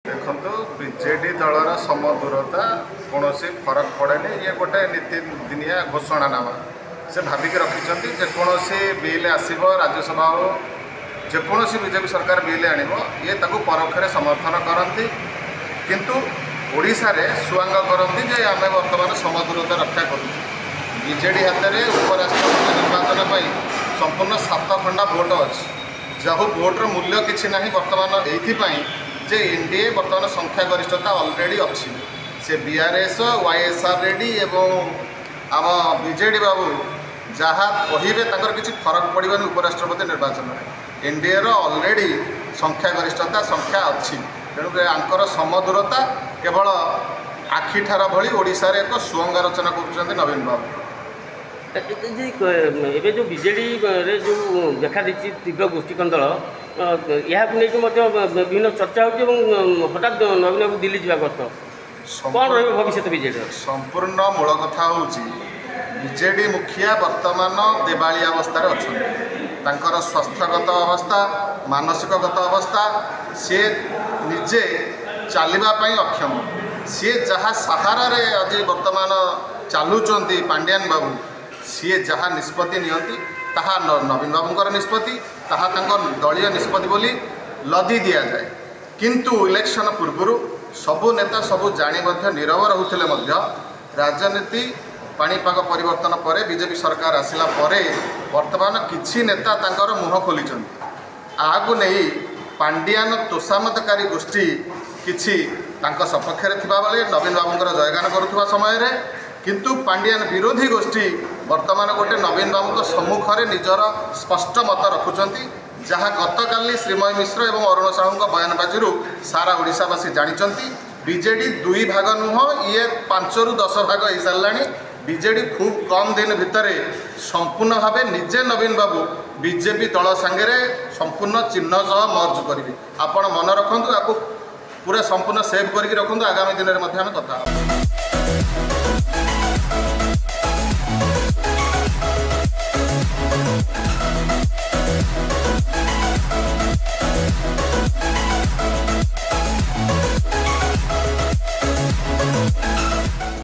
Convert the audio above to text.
देखो बीजेडी दलर समदूरता कौन फरक पड़ेनि ये गोटे नीतिदिनिया घोषणानामा से भाविक रखिंट जेकोसी बिल आसब राज्यसभा हो जेकोसी बीजेपी सरकार बिल आण ये परोक्ष समर्थन करती किंतु ओडिशा रे सुआंग करती जे आम बर्तमान समदूरता रक्षा करूँ बीजेडी हाथ में उपराष्ट्रपति निर्वाचन पर संपूर्ण 7 खंडा भोट अच्छी जहाँ भोटर मूल्य किसी ना बर्तमान ये जे एनडीए बर्तमान संख्या गरिष्ठता ऑलरेडी अच्छी से बीआरएस वाईएसआर रेडी एवं आम बीजेडी बाबू जहाँ कहे किसी फरक पड़ानी उपराष्ट्रपति निर्वाचन में एनडीए ऑलरेडी संख्या गरिष्ठता संख्या अच्छी तेणुक आंकर समदूरता केवल आखिठार भली ओडिशा रे एक सुअंग रचना कर नवीन बाबू एबे जो बीजेडी रे जो देखा दी तीव्र गोष्ठी कंदल यहाँ विभिन्न चर्चा हो हठात नवीन बाबू दिल्ली जावा गस्त कौन रही भविष्य बीजेडी संपूर्ण मूल कथा हूँ बीजेडी मुखिया वर्तमान देवाली अवस्था अच्छा स्वास्थ्यगत अवस्था मानसिकगत अवस्था सी निजे चलवाई अक्षम सी जहाँ सहारा आज वर्तमान चलुंच पांड्यान बाबू सी जहाँ निष्पत्ति नियंती ताहा नवीन बाबूंकर निष्पत्ति ताहा दलीय निष्पत्ति बोली लदी दि जाए किंतु इलेक्शन पूर्व सबू नेता सबू जानी नीरव रोते राजनीति पाणीपाग परिवर्तन पर बीजेपी सरकार आसला वर्तमान किछि नेता तांकर मुह खोली आगु नहीं पांड्यान तोषामतकारी गोष्ठी किछि तांका सपक्ष बेले नवीन बाबूंकर जयगान करुवा समय किंतु पांड्यान विरोधी गोष्ठी वर्तमान गोटे नवीन बाबू सम्मुख में निजर स्पष्ट मत रखुंट जहाँ गतकाली श्रीमय मिश्र और अरुण साहू बयानबाजी सारा ओडिशावासी जानते बीजेडी 2 भाग नुह ये 5 ରୁ 10 भाग हो सारा बीजेडी खूब कम दिन भितर संपूर्ण भाव निजे नवीन बाबू बीजेपी दल सांगे संपूर्ण चिन्ह सह मर्ज करेंगे आपण मन रखु आपको पूरा संपूर्ण सेव करके रखु आगामी दिन में कथा।